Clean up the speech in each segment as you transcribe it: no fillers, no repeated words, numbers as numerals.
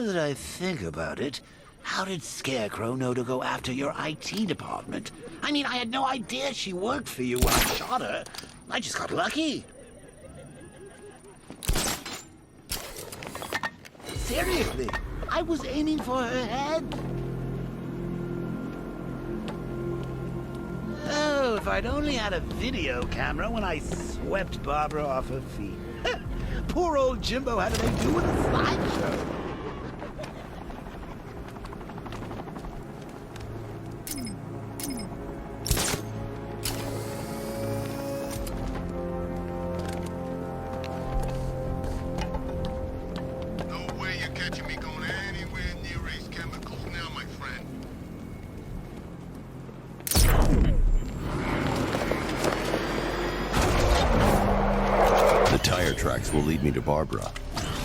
that I think about it, how did Scarecrow know to go after your IT department? I mean, I had no idea she worked for you when I shot her. I just got lucky. Seriously, I was aiming for her head. Oh, if I'd only had a video camera when I swept Barbara off her feet. Poor old Jimbo had to make do with a slideshow. No way you're catching me going anywhere near Ace Chemicals now, my friend. The tire tracks will lead me to Barbara.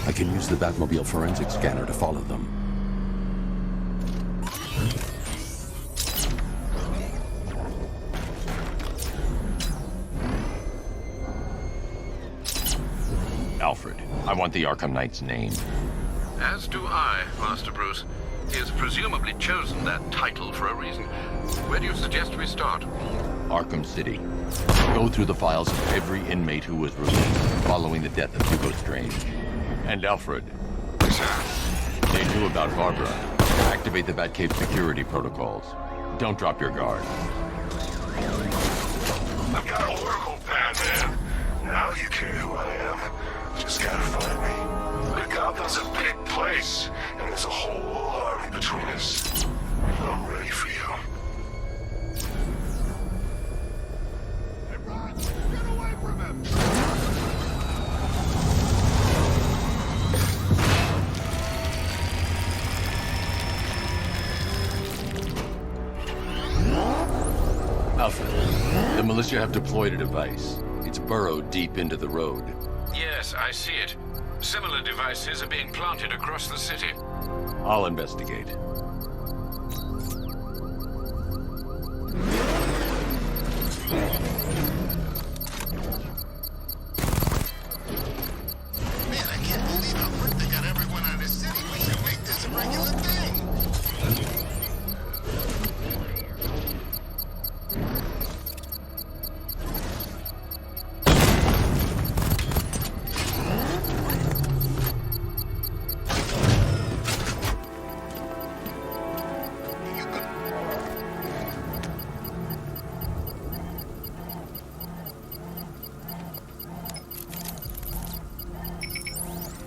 I can use the Batmobile forensic scanner to follow them. Alfred, I want the Arkham Knight's name. As do I, Master Bruce. He has presumably chosen that title for a reason. Where do you suggest we start? Arkham City. Go through the files of every inmate who was released following the death of Hugo Strange. And Alfred. They knew about Barbara. Activate the Batcave security protocols. Don't drop your guard. I've got a Oracle pad, man. Now you care who I am. Just gotta find me. But Gotham's a big place, and there's a whole army between us. I'm ready for you. Hey, Ron, get away from him! Alfred, the militia have deployed a device. It's burrowed deep into the road. Yes, I see it. Similar devices are being planted across the city. I'll investigate. Man, I can't believe how quick they got everyone out of the city. We should make this a regular thing.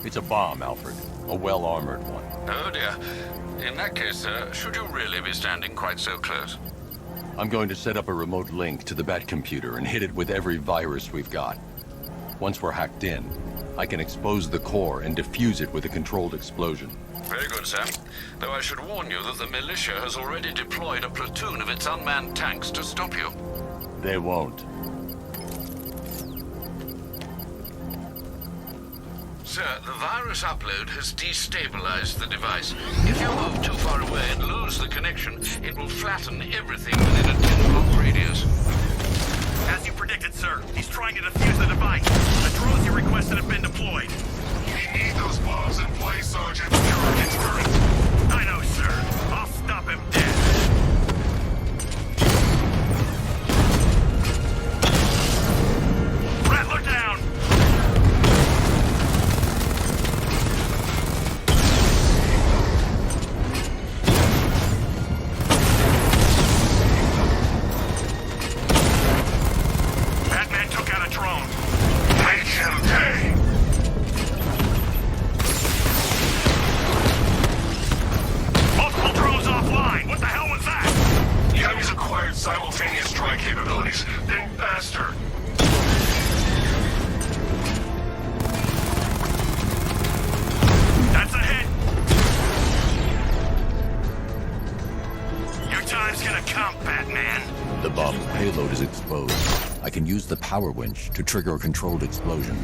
It's a bomb, Alfred. A well-armored one. Oh dear. In that case, should you really be standing quite so close? I'm going to set up a remote link to the Bat computer and hit it with every virus we've got. Once we're hacked in, I can expose the core and defuse it with a controlled explosion. Very good, sir. Though I should warn you that the militia has already deployed a platoon of its unmanned tanks to stop you. They won't. Sir, the virus upload has destabilized the device. If you move too far away and lose the connection, it will flatten everything within a 10-block radius. As you predicted, sir, he's trying to defuse the device. The drones you requested have been deployed. We need those bombs in place, Sergeant. You're a deterrent. I know, sir. I'll stop him dead. Rattler down! Batman took out a drone. Make him pay. Multiple drones offline. What the hell was that? The enemy's acquired simultaneous strike capabilities. Think faster. That's a hit. Your time's gonna come, Batman. The bomb's payload is exposed. I can use the power winch to trigger a controlled explosion.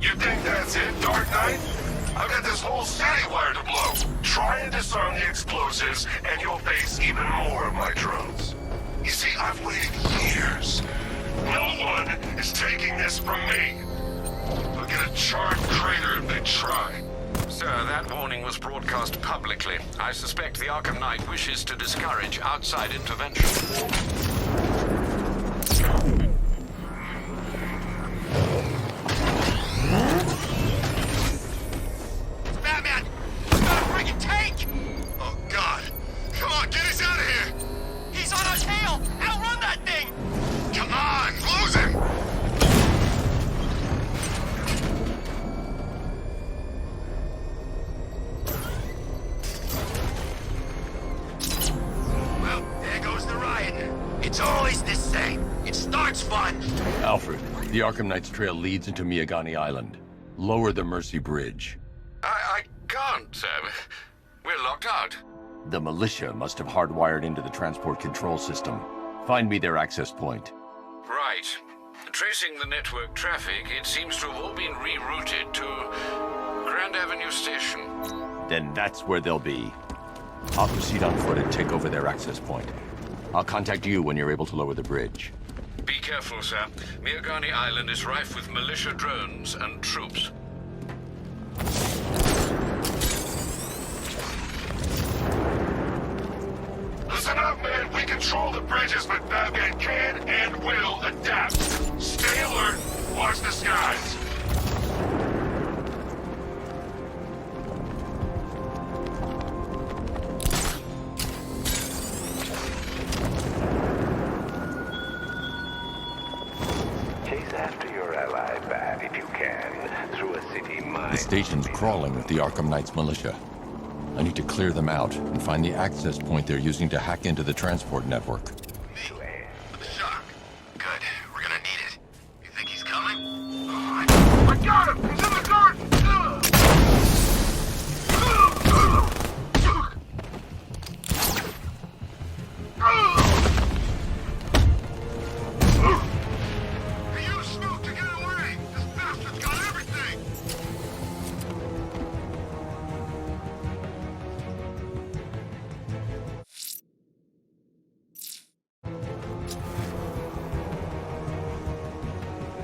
You think that's it, Dark Knight? I've got this whole city wired to blow. Try and disarm the explosives, and you'll face even more of my drones. You see, I've waited years. No one is taking this from me. They'll get a charred crater if they try. Sir, that warning was broadcast publicly. I suspect the Arkham Knight wishes to discourage outside intervention. Batman! He's got a friggin' tank! Oh, God. Come on, get us out of here! He's on our tail! Outrun that thing! Come on, lose him! Well, there goes the riot. It's always the same. It starts fun. Alfred, the Arkham Knight's trail leads into Miagani Island. Lower the Mercy Bridge. I can't, sir. We're locked out. The militia must have hardwired into the transport control system. Find me their access point. Right. Tracing the network traffic, it seems to have all been rerouted to Grand Avenue Station. Then that's where they'll be. I'll proceed on foot and take over their access point. I'll contact you when you're able to lower the bridge. Be careful, sir. Miagani Island is rife with militia drones and troops. Listen up, man. We control the bridges, but Batman can and will adapt. Stay alert. Watch the skies. Chase after your ally, Bat, if you can, through a city mine. The station's crawling with the Arkham Knight's militia. I need to clear them out and find the access point they're using to hack into the transport network. The shock. Good. We're gonna need it. You think he's coming? Oh, I got him! He's in the garden! Hey, you smoke to get away! This bastard's got everything!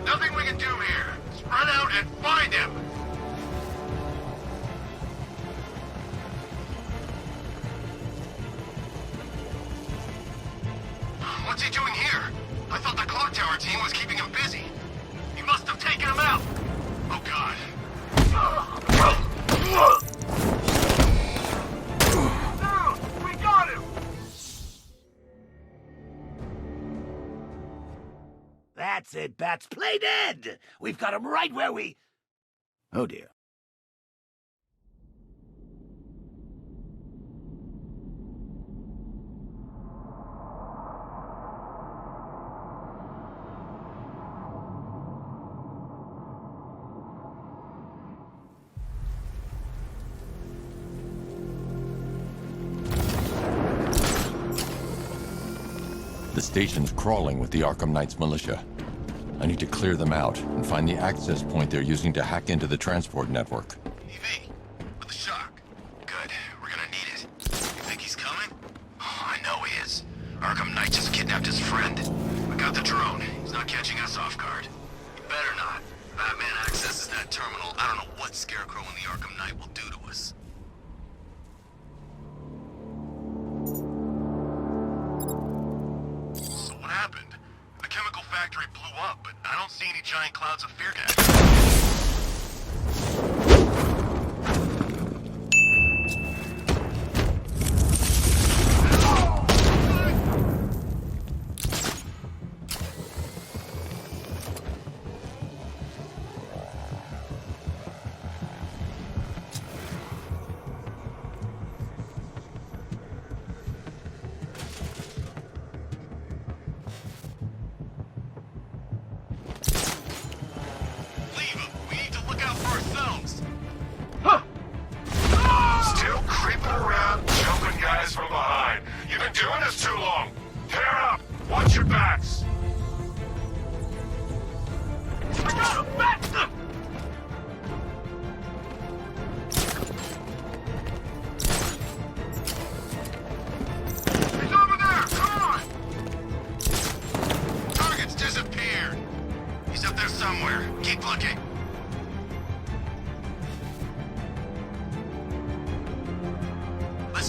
Nothing we can do here. Spread out and find him! What's he doing here? I thought the clock tower team was keeping him busy. He must have taken him out. Oh, God. Dude, we got him! That's it, Bats. Play dead! We've got him right where we... Oh, dear. The station's crawling with the Arkham Knight's militia. I need to clear them out and find the access point they're using to hack into the transport network. EV, with the shock. Good. We're gonna need it. You think he's coming? Oh, I know he is. Arkham Knight just kidnapped his friend. We got the drone. He's not catching us off guard. He better not. Batman accesses that terminal. I don't know what Scarecrow and the Arkham Knight will do to us. So what happened? The chemical factory blew up, but I don't see any giant clouds of fear gas.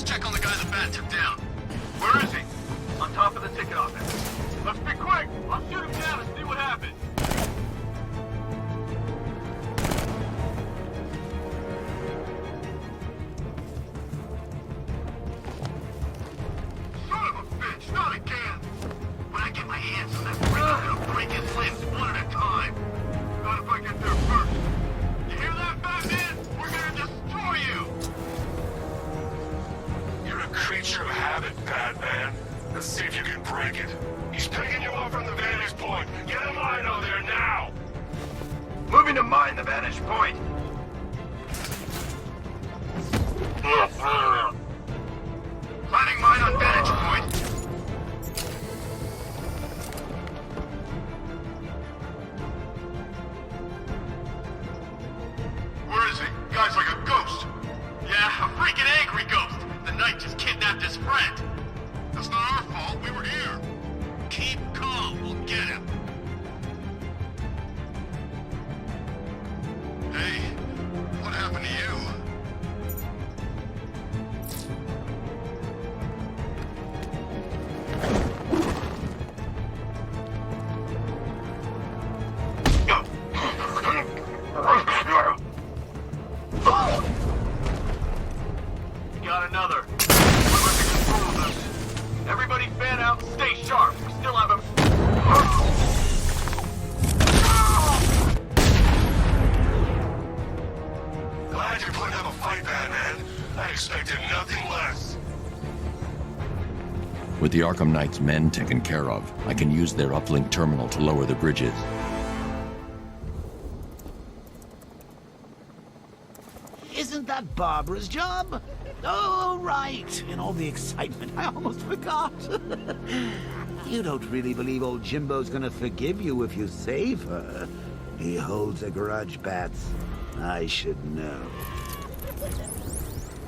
check on the guy the bat took down. Where is he? On top of the ticket office. Let's be quick! I'll shoot him down and see what happens. Son of a bitch, not again! When I get my hands on that freak, I'm gonna break his limbs one at a time. Not if I get there first. You hear that, Batman? We're gonna destroy you! You're a creature of habit, Batman. Let's see if you can break it. He's picking you up from the vantage point. Get a line on there now! Moving to mine the vantage point. Planning mine on vantage point. Where is he? Guy's like a ghost. Yeah, a freaking angry ghost. The Knight just kidnapped his friend. That's not our fault. We were here. Keep calm. We'll get him. Hey, what happened to you? Got another. We're looking control of this. Everybody fan out, stay sharp. We still have him. Glad you're putting up a fight, Batman. I expected nothing less. With the Arkham Knight's men taken care of, I can use their uplink terminal to lower the bridges. Isn't that Barbara's job? Oh, right. In all the excitement, I almost forgot. You don't really believe old Jimbo's gonna forgive you if you save her. He holds a grudge, Bats. I should know.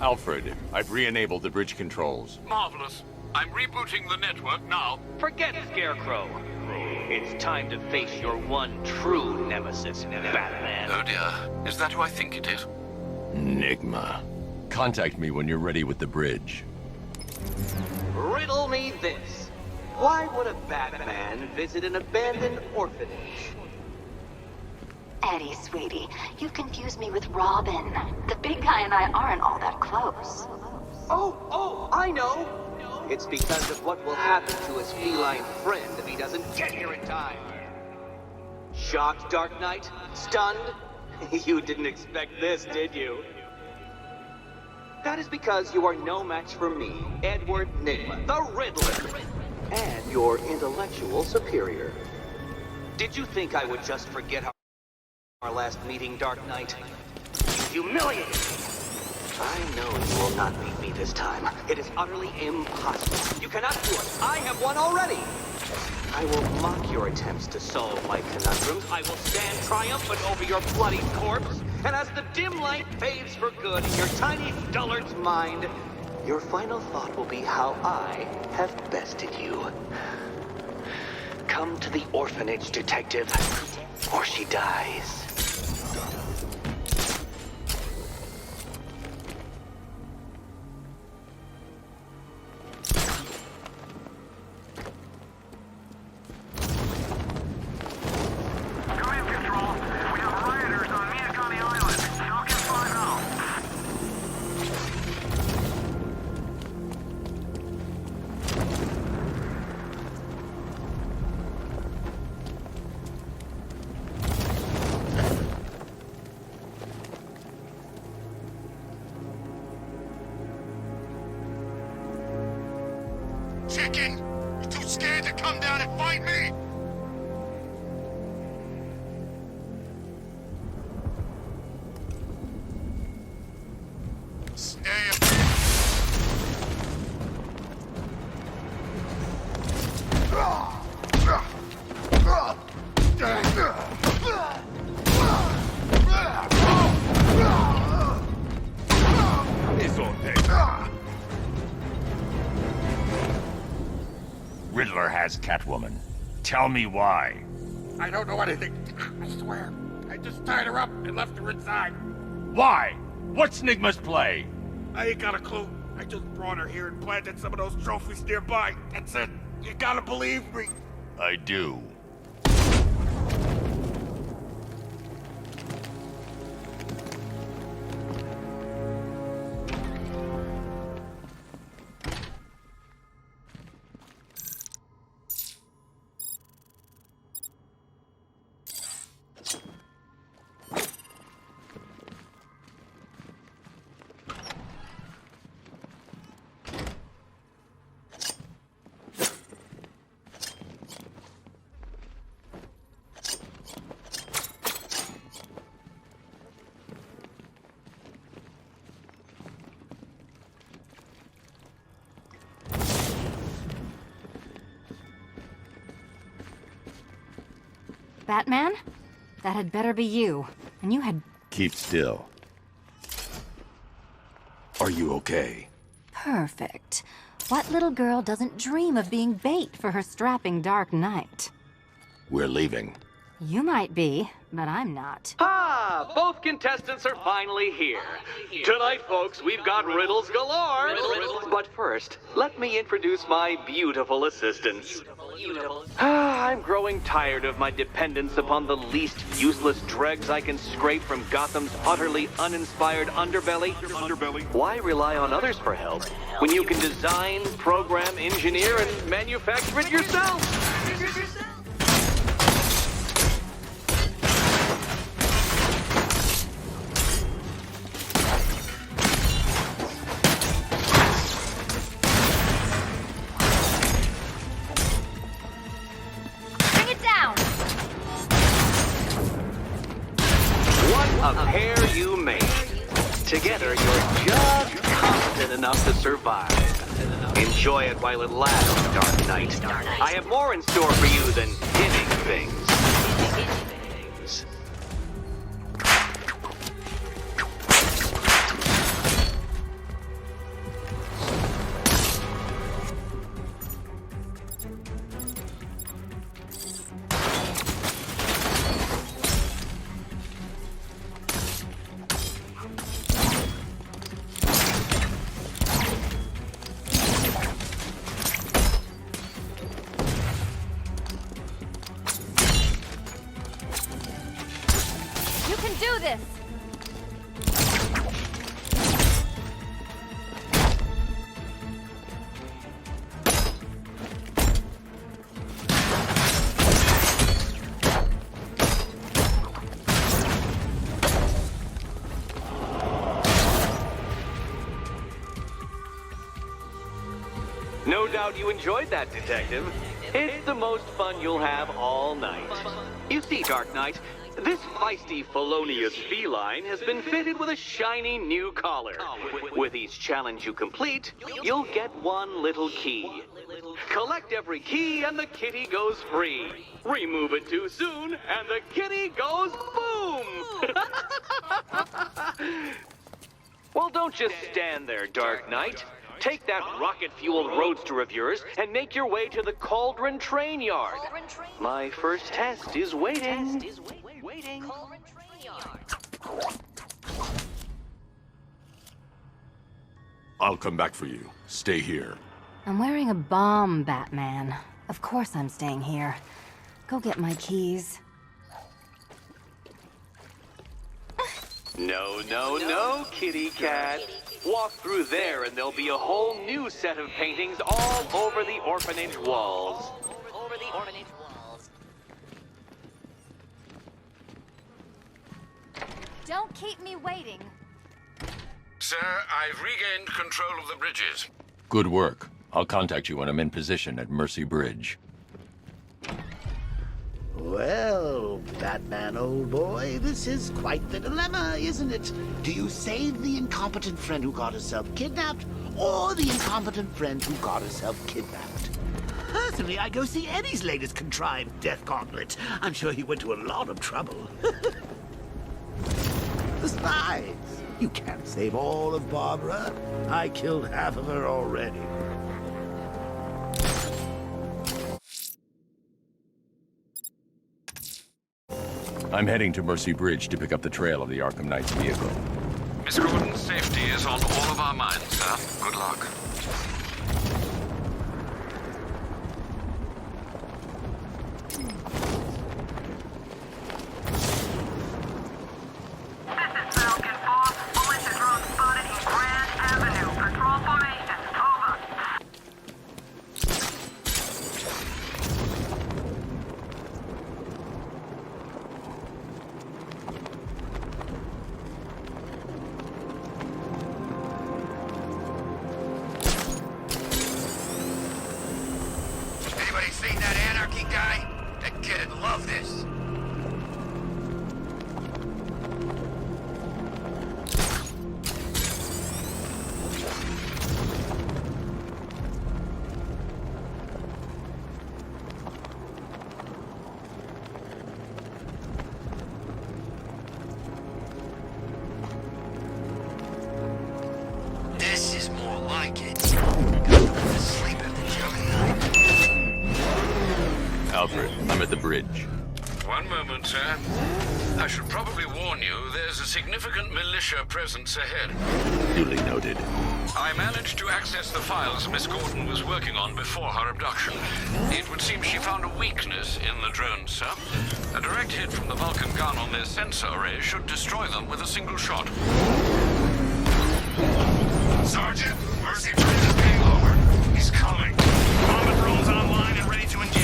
Alfred, I've re-enabled the bridge controls. Marvelous. I'm rebooting the network now. Forget Scarecrow. It's time to face your one true nemesis, Batman. Oh dear. Is that who I think it is? Enigma. Contact me when you're ready with the bridge. Riddle me this. Why would a Batman visit an abandoned orphanage? Eddie, sweetie, you've confused me with Robin. The big guy and I aren't all that close. Oh, I know. It's because of what will happen to his feline friend if he doesn't get here in time. Shocked, Dark Knight? Stunned? You didn't expect this, did you? That is because you are no match for me, Edward Nygma, the Riddler, and your intellectual superior. Did you think I would just forget our last meeting, Dark Knight? You humiliated! I know you will not beat me this time. It is utterly impossible. You cannot do it. I have won already. I will mock your attempts to solve my conundrums. I will stand triumphant over your bloody corpse. And as the dim light fades for good in your tiny dullard's mind, your final thought will be how I have bested you. Come to the orphanage, detective, or she dies. Chicken! You too scared to come down and fight me? Stay up. Riddler has Catwoman. Tell me why. I don't know anything. I swear. I just tied her up and left her inside. Why? What's Nygma's play? I ain't got a clue. I just brought her here and planted some of those trophies nearby. That's it. You gotta believe me. I do. Batman? That had better be you. And you had... Keep still. Are you okay? Perfect. What little girl doesn't dream of being bait for her strapping Dark Knight? We're leaving. You might be, but I'm not. Ah, both contestants are finally here. Tonight, folks, we've got riddles galore. But first, let me introduce my beautiful assistants. I'm growing tired of my dependence upon the least useless dregs I can scrape from Gotham's utterly uninspired underbelly. Why rely on others for help when you can design, program, engineer, and manufacture it yourself? A pair you make. Together, you're just competent enough to survive. Enjoy it while it lasts, Dark Knight. I have more in store for you than hitting things. No doubt you enjoyed that, Detective. It's the most fun you'll have all night. You see, Dark Knight, this feisty, felonious feline has been fitted with a shiny new collar. With each challenge you complete, you'll get one little key. Collect every key and the kitty goes free. Remove it too soon and the kitty goes boom! Well, don't just stand there, Dark Knight. Take that rocket-fueled roadster of yours and make your way to the Cauldron Train Yard. My first test is waiting. I'll come back for you. Stay here. I'm wearing a bomb, Batman. Of course I'm staying here. Go get my keys. No, kitty cat. Walk through there and there'll be a whole new set of paintings all over the orphanage walls. Don't keep me waiting. Sir, I've regained control of the bridges. Good work. I'll contact you when I'm in position at Mercy Bridge. Well, Batman, old boy, this is quite the dilemma, isn't it? Do you save the incompetent friend who got herself kidnapped, or the incompetent friend who got herself kidnapped? Personally, I'd go see Eddie's latest contrived death gauntlet. I'm sure he went to a lot of trouble. Besides, you can't save all of Barbara. I killed half of her already. I'm heading to Mercy Bridge to pick up the trail of the Arkham Knight's vehicle. Miss Gordon's safety is on all of our minds, sir. Good luck. Anybody seen that anarchy guy? That kid'd love this. This is more like it. Sleep at the Juggernaut. Alfred, I'm at the bridge. One moment, sir. I should probably warn you, there's a significant militia presence ahead. Duly noted. I managed to access the files Miss Gordon was working on before her abduction. It would seem she found a weakness in the drones, sir. A direct hit from the Vulcan gun on their sensor array should destroy them with a single shot. Sergeant, Mercy Bridge is being lowered. He's coming. Combat drones online and ready to engage.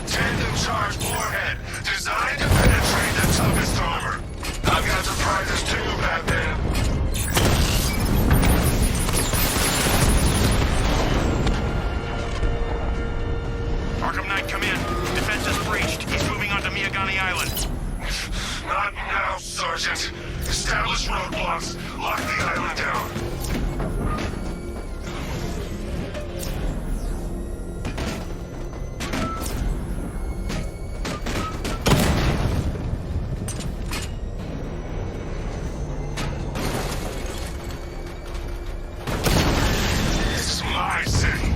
Tandem charge warhead, designed to penetrate the toughest armor. I've got surprises too, Batman. Arkham Knight, come in. Defense is breached. He's moving onto Miyagani Island. Not now, Sergeant. Establish roadblocks. Lock the island down. It's my city.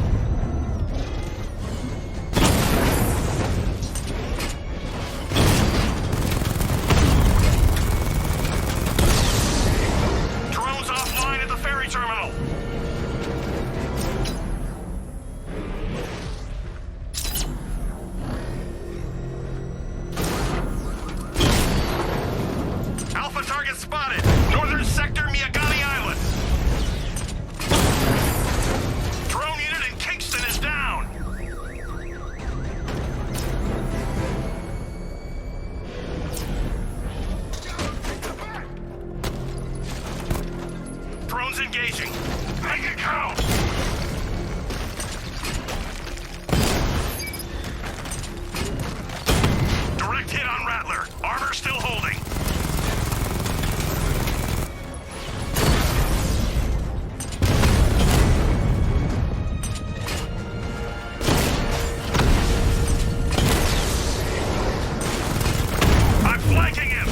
Drones offline at the ferry terminal. Alpha target spotted. Northern sector, Miyagani Island. Drone unit in Kingston is down. Drones engaging. Make it count. Direct hit on Rattler. Armor still holding. I'm flanking him.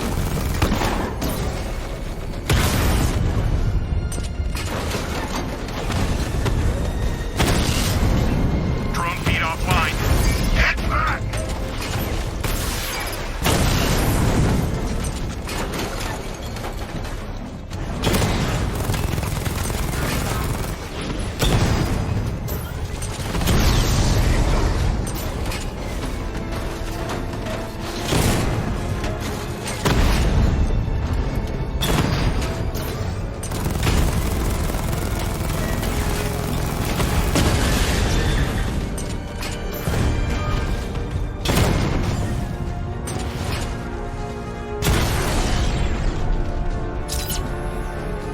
Drone feed offline. Get back.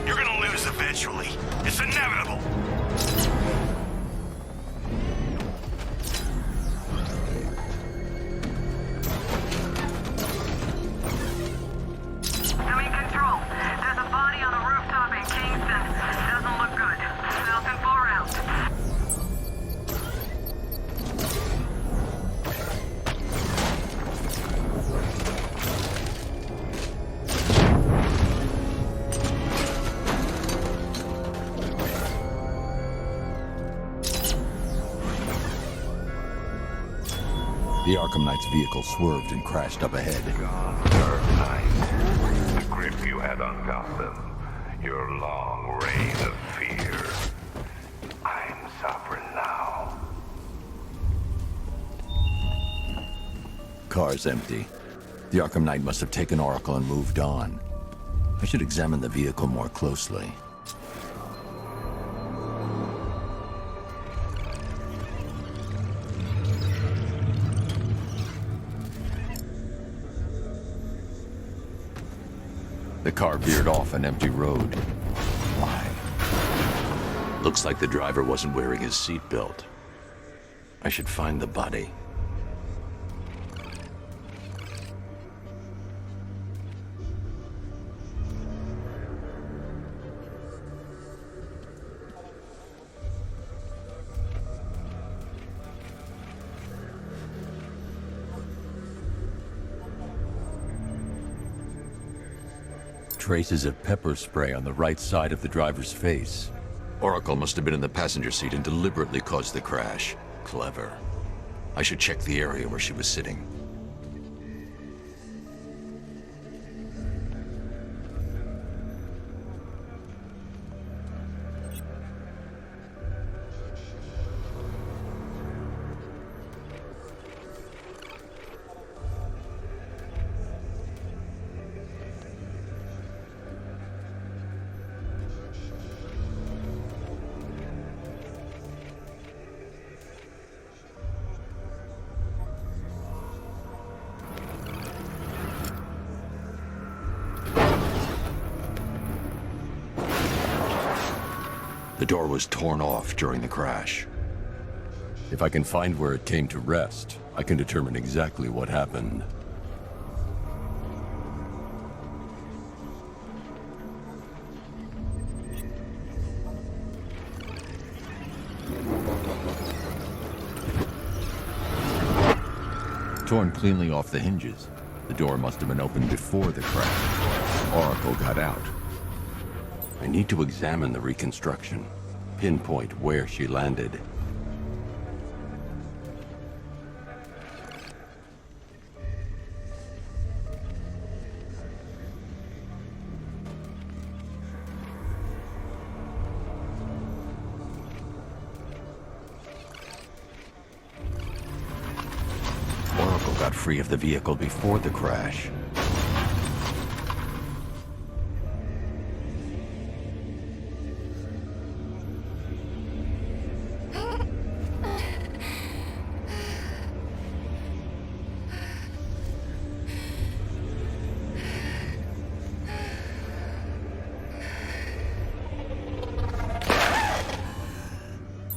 You're gonna lose eventually. It's inevitable. I'm in control. There's a body on a rooftop in Kingston. Doesn't look good. Falcon 4 out. The Arkham Knight's vehicle swerved and crashed up ahead. Dark Knight. grip you had on Gotham, your long reign of fear. I'm sovereign now. Car's empty. The Arkham Knight must have taken Oracle and moved on. I should examine the vehicle more closely. The car veered off an empty road. Why? Looks like the driver wasn't wearing his seatbelt. I should find the body. Traces of pepper spray on the right side of the driver's face. Oracle must have been in the passenger seat and deliberately caused the crash. Clever. I should check the area where she was sitting. The door was torn off during the crash. If I can find where it came to rest, I can determine exactly what happened. Torn cleanly off the hinges. The door must have been opened before the crash. Oracle got out. I need to examine the reconstruction, pinpoint where she landed. Oracle got free of the vehicle before the crash.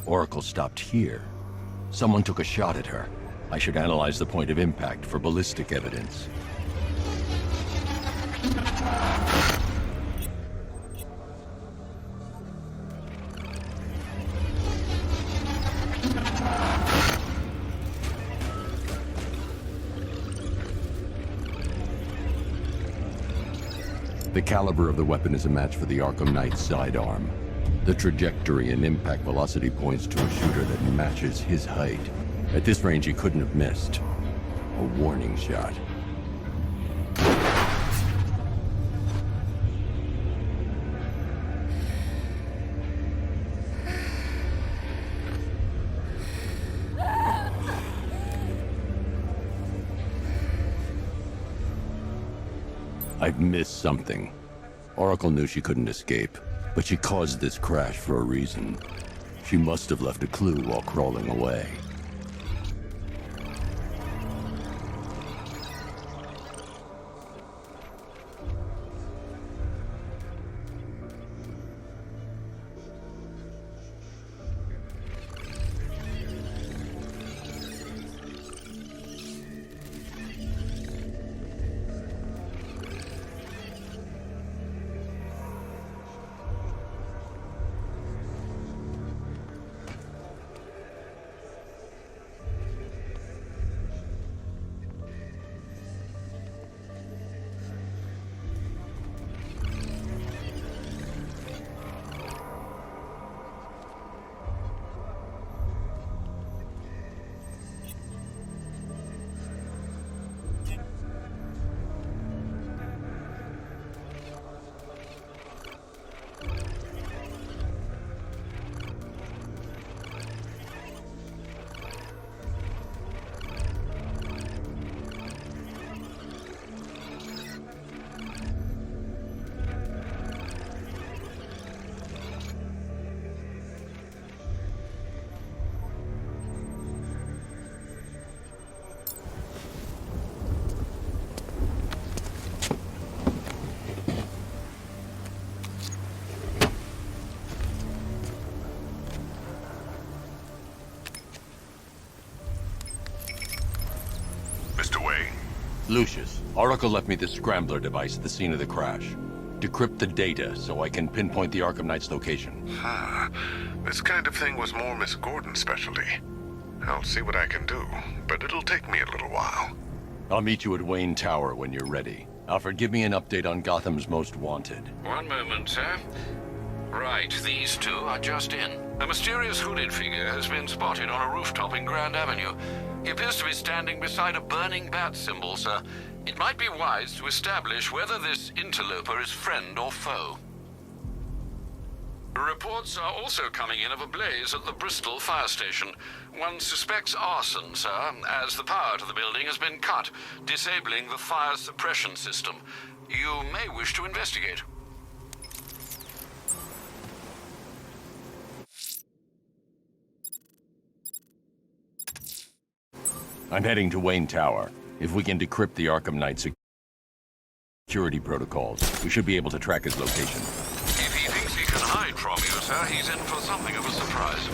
Oracle stopped here. Someone took a shot at her. I should analyze the point of impact for ballistic evidence. The caliber of the weapon is a match for the Arkham Knight sidearm. The trajectory and impact velocity points to a shooter that matches his height. At this range, he couldn't have missed. A warning shot. I've missed something. Oracle knew she couldn't escape, but she caused this crash for a reason. She must have left a clue while crawling away. Lucius, Oracle left me the scrambler device at the scene of the crash. Decrypt the data so I can pinpoint the Arkham Knight's location. This kind of thing was more Miss Gordon's specialty. I'll see what I can do, but it'll take me a little while. I'll meet you at Wayne Tower when you're ready. Alfred, give me an update on Gotham's Most Wanted. One moment, sir. Right, these two are just in. A mysterious hooded figure has been spotted on a rooftop in Grand Avenue. He appears to be standing beside a burning bat symbol, sir. It might be wise to establish whether this interloper is friend or foe. Reports are also coming in of a blaze at the Bristol fire station. One suspects arson, sir, as the power to the building has been cut, disabling the fire suppression system. You may wish to investigate. I'm heading to Wayne Tower. If we can decrypt the Arkham Knight security protocols, we should be able to track his location. If he thinks he can hide from you, sir, he's in for something of a surprise.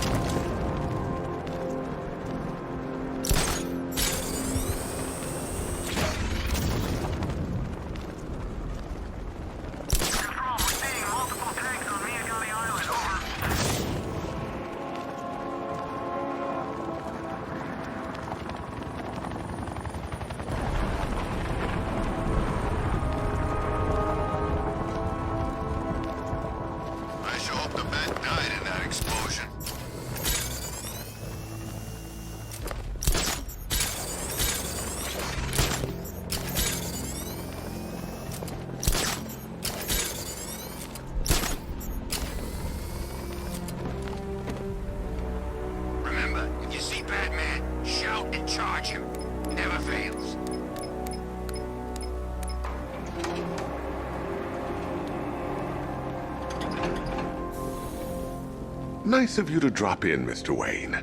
Nice of you to drop in, Mr. Wayne.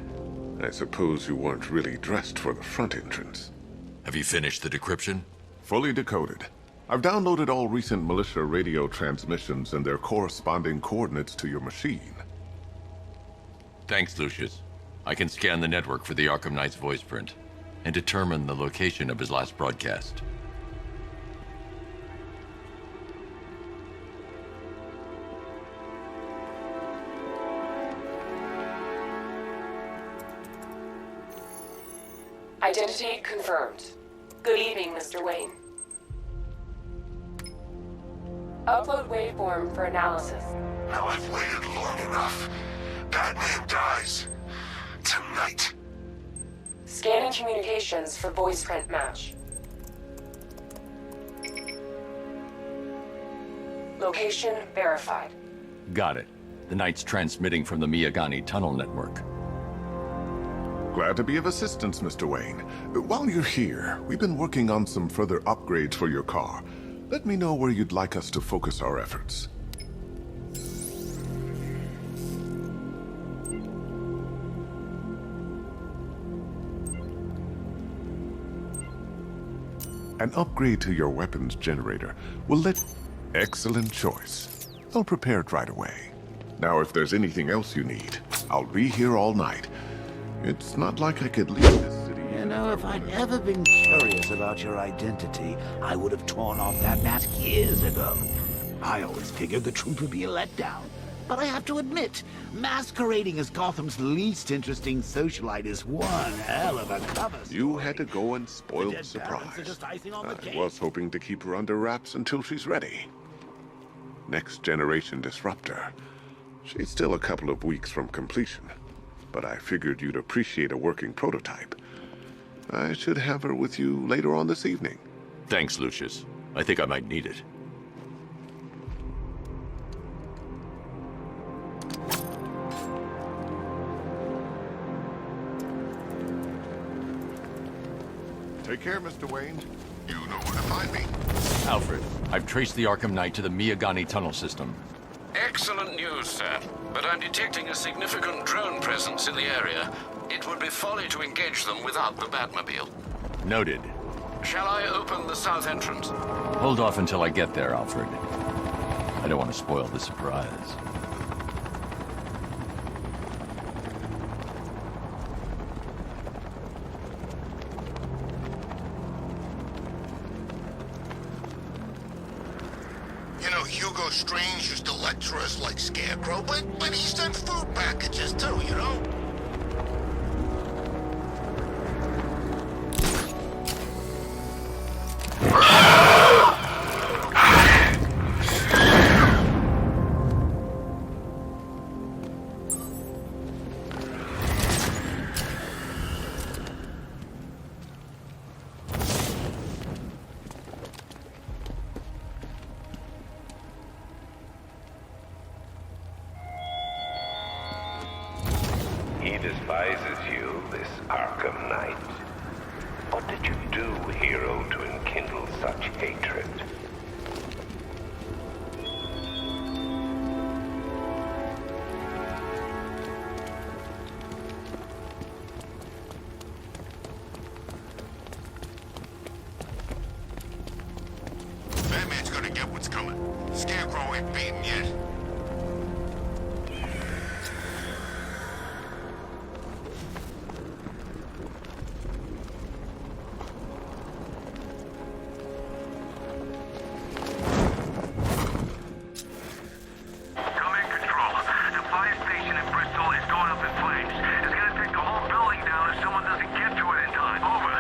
I suppose you weren't really dressed for the front entrance. Have you finished the decryption? Fully decoded. I've downloaded all recent militia radio transmissions and their corresponding coordinates to your machine. Thanks, Lucius. I can scan the network for the Arkham Knight's voice print and determine the location of his last broadcast. Identity confirmed. Good evening, Mr. Wayne. Upload waveform for analysis. Now I've waited long enough. Batman dies. Tonight. Scanning communications for voice print match. Location verified. Got it. The Knight's transmitting from the Miyagani tunnel network. Glad to be of assistance, Mr. Wayne. While you're here, we've been working on some further upgrades for your car. Let me know where you'd like us to focus our efforts. An upgrade to your weapons generator will let... Excellent choice. I'll prepare it right away. Now, if there's anything else you need, I'll be here all night. It's not like I could leave this city... You know, if I'd ever been curious about your identity, I would have torn off that mask years ago. I always figured the truth would be a letdown. But I have to admit, masquerading as Gotham's least interesting socialite is one hell of a cover story. You had to go and spoil the surprise. I was hoping to keep her under wraps until she's ready. Next generation disruptor. She's still a couple of weeks from completion. But I figured you'd appreciate a working prototype. I should have her with you later on this evening. Thanks, Lucius. I think I might need it. Take care, Mr. Wayne. You know where to find me. Alfred, I've traced the Arkham Knight to the Miyagani tunnel system. Excellent news, sir. But I'm detecting a significant drone presence in the area. It would be folly to engage them without the Batmobile. Noted. Shall I open the south entrance? Hold off until I get there, Alfred. I don't want to spoil the surprise. Hugo Strange used to lecture us like Scarecrow, but he sent food packages too, you know? He despises you, this Arkham Knight. What did you do, hero, to enkindle such hatred? Batman's gonna get what's coming. Scarecrow ain't beaten yet. Command Control. The fire station in Bristol is going up in flames. It's gonna take the whole building down if someone doesn't get to it in time. Over.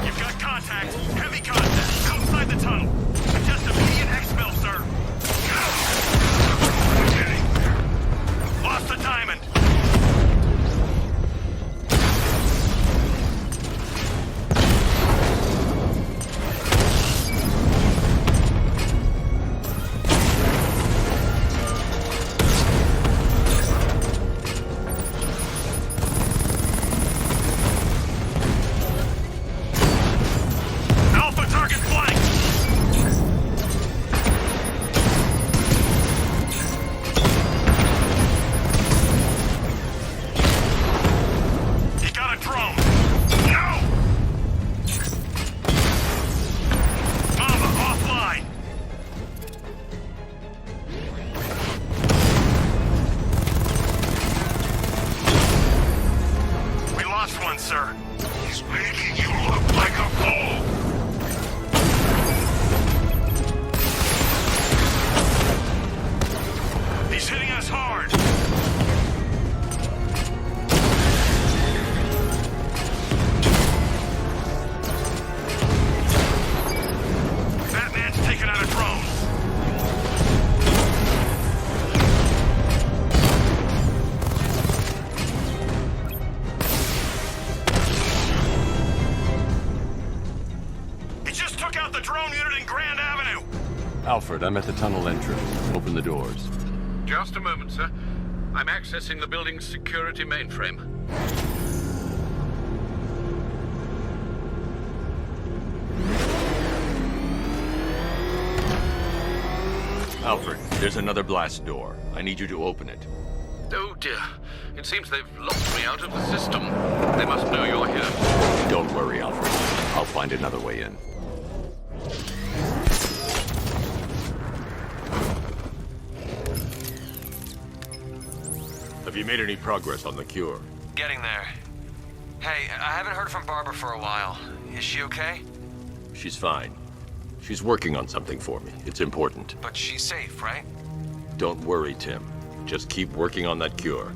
You've got contact. Heavy contact. Outside the tunnel. Just immediate exfil, sir. Lost the diamond. Alpha target flanked. You got a drone. No! Mama, offline. We lost one, sir. He's making you look like a fool. He's hitting us hard. Batman's taking out a drone. He just took out the drone unit in Grand Avenue. Alfred, I'm at the tunnel entrance. Open the doors. Just a moment, sir. I'm accessing the building's security mainframe. Alfred, there's another blast door. I need you to open it. Oh dear. It seems they've locked me out of the system. They must know you're here. Don't worry, Alfred. I'll find another way in. Have you made any progress on the cure? Getting there. Hey, I haven't heard from Barbara for a while. Is she okay? She's fine. She's working on something for me. It's important. But she's safe, right? Don't worry, Tim. Just keep working on that cure.